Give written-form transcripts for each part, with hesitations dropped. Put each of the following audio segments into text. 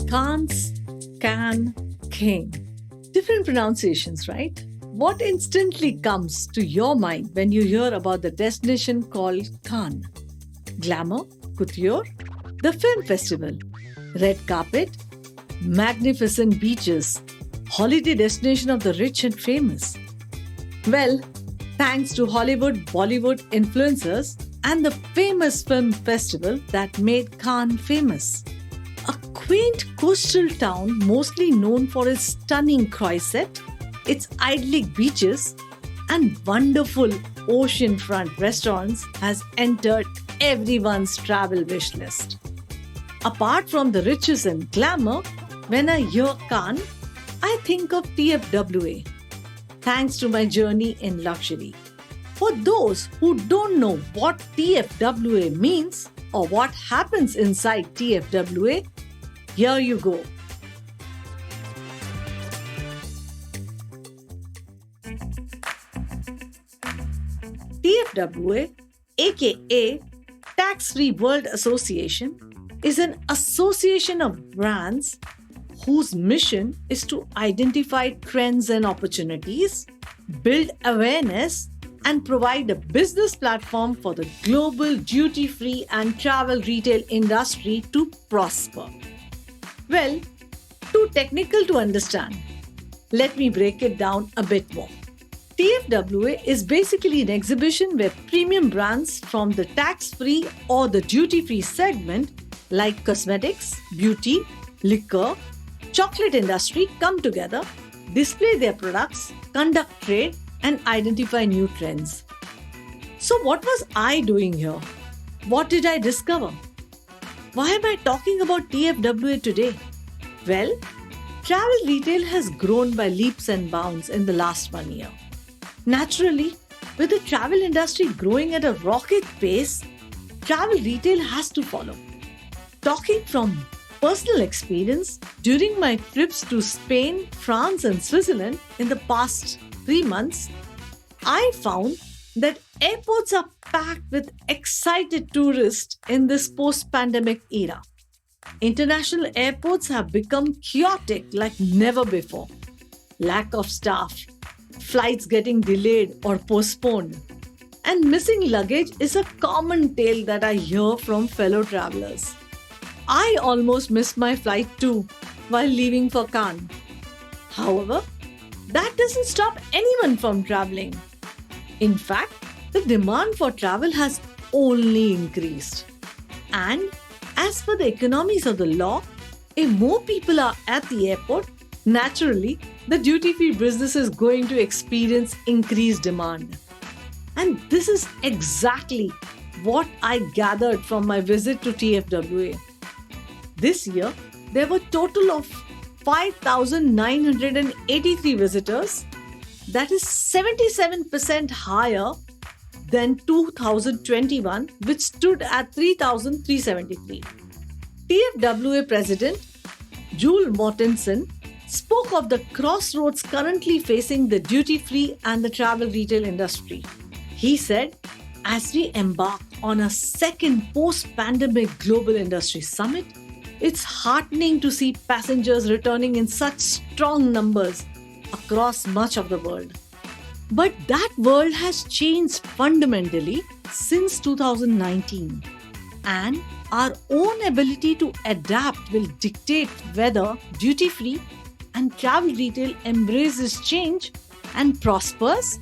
Cannes, Can, King. Different pronunciations, right? What instantly comes to your mind when you hear about the destination called Cannes? Glamour, couture, the film festival, red carpet, magnificent beaches, holiday destination of the rich and famous. Well, thanks to Hollywood, Bollywood influencers and the famous film festival that made Cannes famous. A quaint coastal town mostly known for its stunning croisette, its idyllic beaches, and wonderful oceanfront restaurants has entered everyone's travel wish list. Apart from the riches and glamour, when I hear Cannes, I think of TFWA, thanks to my journey in luxury. For those who don't know what TFWA means or what happens inside TFWA, here you go. TFWA, aka Tax Free World Association, is an association of brands whose mission is to identify trends and opportunities, build awareness, and provide a business platform for the global duty-free and travel retail industry to prosper. Well, too technical to understand. Let me break it down a bit more. TFWA is basically an exhibition where premium brands from the tax-free or the duty-free segment like cosmetics, beauty, liquor, chocolate industry come together, display their products, conduct trade, and identify new trends. So what was I doing here? What did I discover? Why am I talking about TFWA today? Well, travel retail has grown by leaps and bounds in the last 1 year. Naturally, with the travel industry growing at a rocket pace, travel retail has to follow. Talking from personal experience, during my trips to Spain, France, and Switzerland in the past 3 months, I found that airports are packed with excited tourists in this post-pandemic era. International airports have become chaotic like never before. Lack of staff, flights getting delayed or postponed, and missing luggage is a common tale that I hear from fellow travelers. I almost missed my flight too while leaving for Cannes. However, that doesn't stop anyone from traveling. In fact, the demand for travel has only increased. And as per the economies of the law, if more people are at the airport, naturally, the duty-free business is going to experience increased demand. And this is exactly what I gathered from my visit to TFWA. This year, there were a total of 5,983 visitors. That is 77% higher than 2021, which stood at 3,373. TFWA President Jules Mortensen spoke of the crossroads currently facing the duty-free and the travel retail industry. He said, as we embark on a second post-pandemic global industry summit, it's heartening to see passengers returning in such strong numbers across much of the world. But that world has changed fundamentally since 2019, and our own ability to adapt will dictate whether duty-free and travel retail embraces change and prospers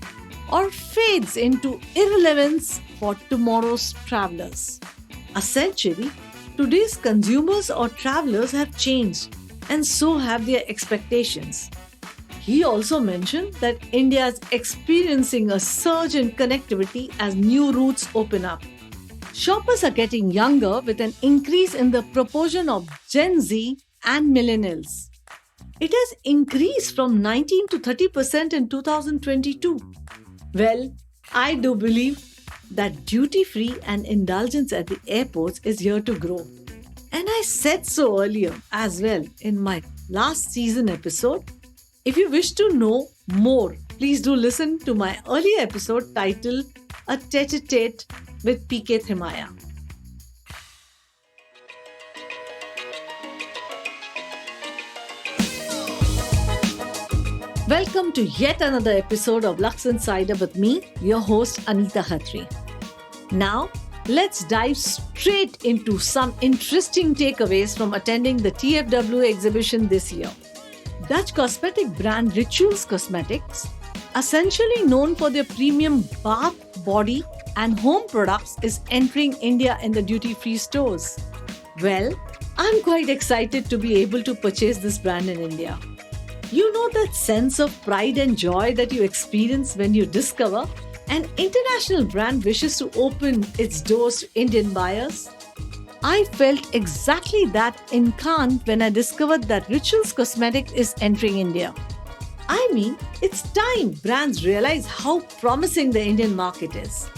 or fades into irrelevance for tomorrow's travelers. Essentially, today's consumers or travelers have changed, and so have their expectations. He also mentioned that India is experiencing a surge in connectivity as new routes open up. Shoppers are getting younger with an increase in the proportion of Gen Z and millennials. It has increased from 19 to 30% in 2022. Well, I do believe that duty-free and indulgence at the airports is here to grow. And I said so earlier as well in my last season episode. If you wish to know more, please do listen to my earlier episode titled A Tete-a-Tete with PK Thimaya. Welcome to yet another episode of Luxe Insider with me, your host Anita Khatri. Now, let's dive straight into some interesting takeaways from attending the TFWA exhibition this year. Dutch cosmetic brand Rituals Cosmetics, essentially known for their premium bath, body, and home products, is entering India in the duty-free stores. Well, I'm quite excited to be able to purchase this brand in India. You know that sense of pride and joy that you experience when you discover an international brand wishes to open its doors to Indian buyers? I felt exactly that in Cannes when I discovered that Rituals Cosmetics is entering India. I mean, it's time brands realize how promising the Indian market is.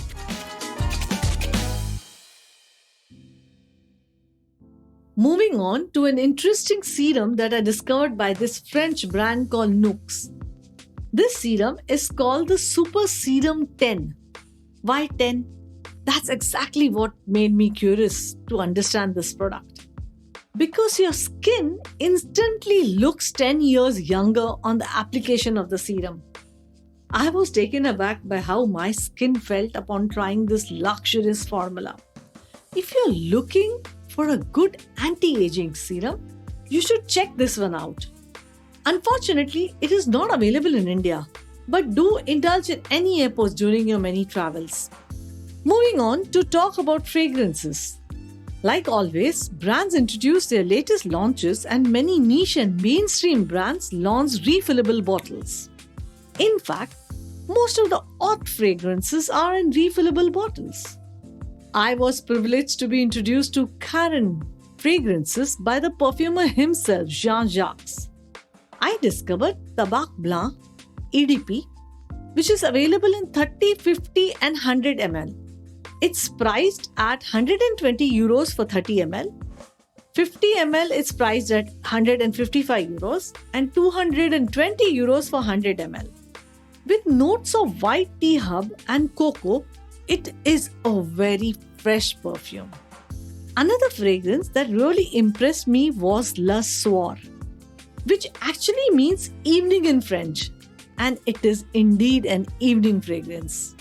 Moving on to an interesting serum that I discovered by this French brand called Nuxe. This serum is called the Super Serum 10. Why 10? That's exactly what made me curious to understand this product. Because your skin instantly looks 10 years younger on the application of the serum. I was taken aback by how my skin felt upon trying this luxurious formula. If you're looking for a good anti-aging serum, you should check this one out. Unfortunately, it is not available in India, but do indulge in any airports during your many travels. Moving on to talk about fragrances. Like always, brands introduce their latest launches and many niche and mainstream brands launch refillable bottles. In fact, most of the hot fragrances are in refillable bottles. I was privileged to be introduced to Karen fragrances by the perfumer himself, Jean-Jacques. I discovered Tabac Blanc EDP, which is available in 30, 50 and 100 ml. It's priced at 120 euros for 30 ml. 50 ml is priced at 155 euros and 220 euros for 100 ml. With notes of white tea hub and cocoa, it is a very fresh perfume. Another fragrance that really impressed me was Le Soir, which actually means evening in French, and it is indeed an evening fragrance.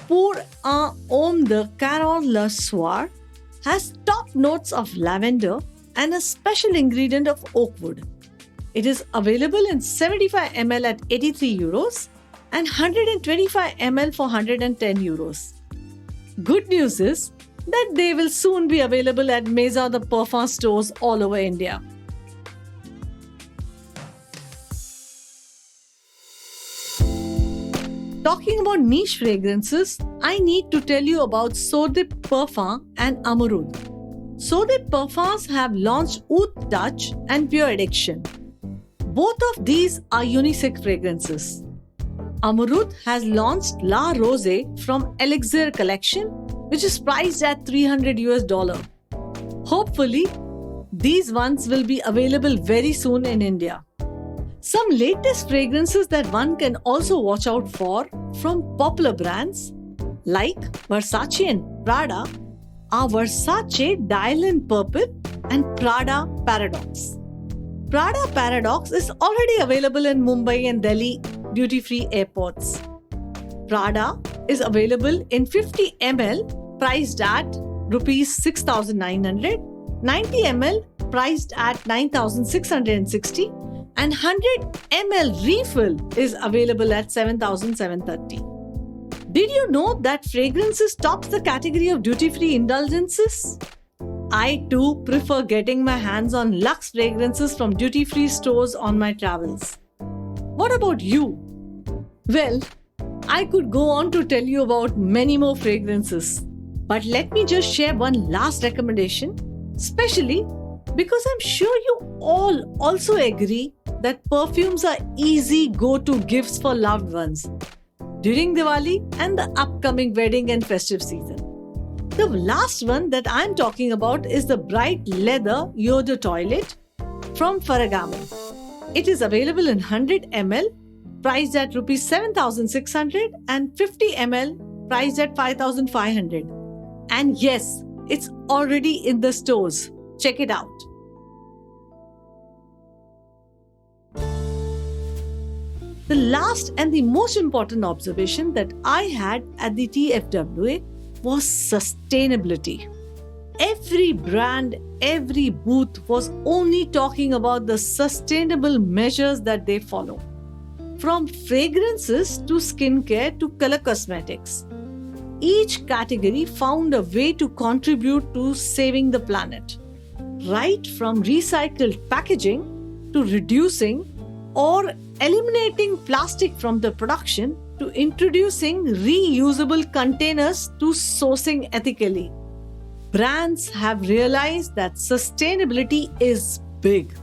Pour un Homme de 40 Le Soir has top notes of lavender and a special ingredient of oak wood. It is available in 75 ml at 83 euros and 125 ml for 110 euros. Good news is that they will soon be available at Maison de Parfum stores all over India. Talking about niche fragrances, I need to tell you about Sodip Parfums and Amouroud. Sodip Parfums have launched Oud Touch and Pure Addiction. Both of these are unisex fragrances. Amouroud has launched La Rose from Elixir collection, which is priced at $300 US. Hopefully, these ones will be available very soon in India. Some latest fragrances that one can also watch out for from popular brands like Versace and Prada are Versace Dial in Purple and Prada Paradox. Prada Paradox is already available in Mumbai and Delhi duty-free airports. Prada is available in 50 ml priced at Rs 6,900, 90 ml priced at 9,660 and 100 ml refill is available at 7,730. Did you know that fragrances tops the category of duty-free indulgences? I too prefer getting my hands on luxe fragrances from duty-free stores on my travels. What about you? Well, I could go on to tell you about many more fragrances, but let me just share one last recommendation, especially because I'm sure you all also agree that perfumes are easy go-to gifts for loved ones during Diwali and the upcoming wedding and festive season. The last one that I'm talking about is the bright leather Eau de Toilette from Ferragamo. It is available in 100 ml, priced at Rs 7,600 and 50 ml, priced at 5,500. And yes, it's already in the stores. Check it out. The last and the most important observation that I had at the TFWA was sustainability. Every brand, every booth was only talking about the sustainable measures that they follow. From fragrances to skincare to color cosmetics, each category found a way to contribute to saving the planet. Right from recycled packaging to reducing or eliminating plastic from the production to introducing reusable containers to sourcing ethically. Brands have realized that sustainability is big.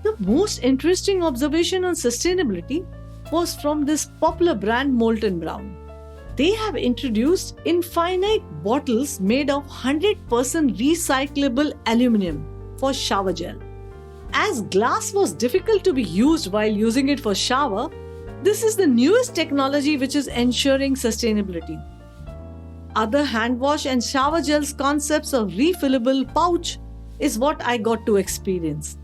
The most interesting observation on sustainability was from this popular brand Molton Brown. They have introduced infinite bottles made of 100% recyclable aluminum for shower gel. As glass was difficult to be used while using it for shower, this is the newest technology which is ensuring sustainability. Other hand wash and shower gels concepts of refillable pouch is what I got to experience.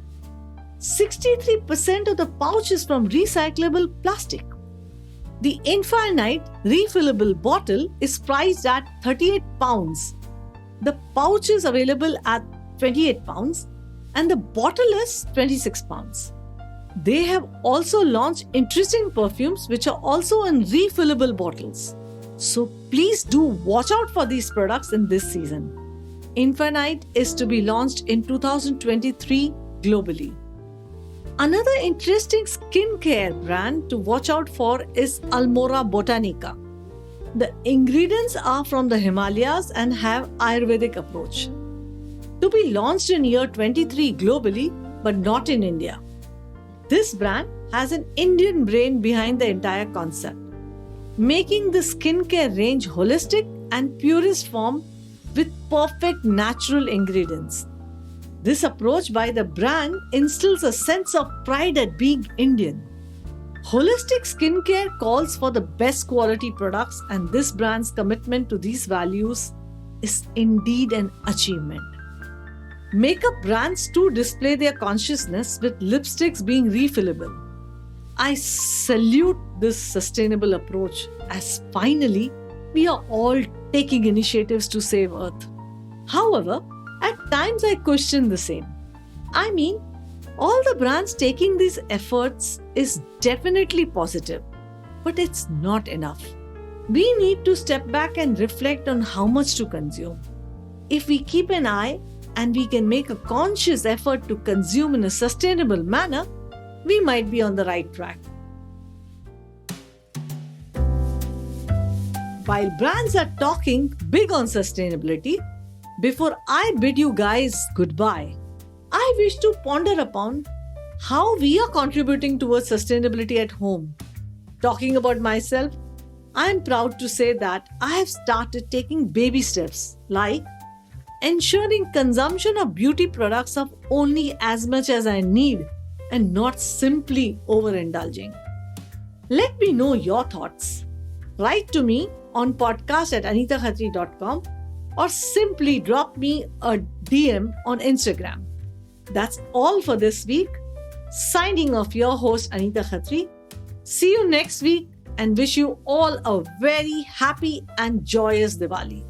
63% of the pouch is from recyclable plastic. The infinite refillable bottle is priced at 38 pounds. The pouch is available at 28 pounds and the bottle is 26 pounds. They have also launched interesting perfumes which are also in refillable bottles. So please do watch out for these products in this season. Infinite is to be launched in 2023 globally. Another interesting skincare brand to watch out for is Almora Botanica. The ingredients are from the Himalayas and have Ayurvedic approach. To be launched in year 23 globally, but not in India. This brand has an Indian brain behind the entire concept, making the skincare range holistic and purest form with perfect natural ingredients. This approach by the brand instills a sense of pride at being Indian. Holistic skincare calls for the best quality products, and this brand's commitment to these values is indeed an achievement. Makeup brands too display their consciousness with lipsticks being refillable. I salute this sustainable approach as finally we are all taking initiatives to save Earth. However, at times I question the same. I mean, all the brands taking these efforts is definitely positive, but it's not enough. We need to step back and reflect on how much to consume. If we keep an eye and we can make a conscious effort to consume in a sustainable manner, we might be on the right track. While brands are talking big on sustainability, before I bid you guys goodbye, I wish to ponder upon how we are contributing towards sustainability at home. Talking about myself, I am proud to say that I have started taking baby steps like ensuring consumption of beauty products of only as much as I need and not simply overindulging. Let me know your thoughts. Write to me on podcast@anitakhatri.com or simply drop me a DM on Instagram. That's all for this week. Signing off, your host Anita Khatri. See you next week and wish you all a very happy and joyous Diwali.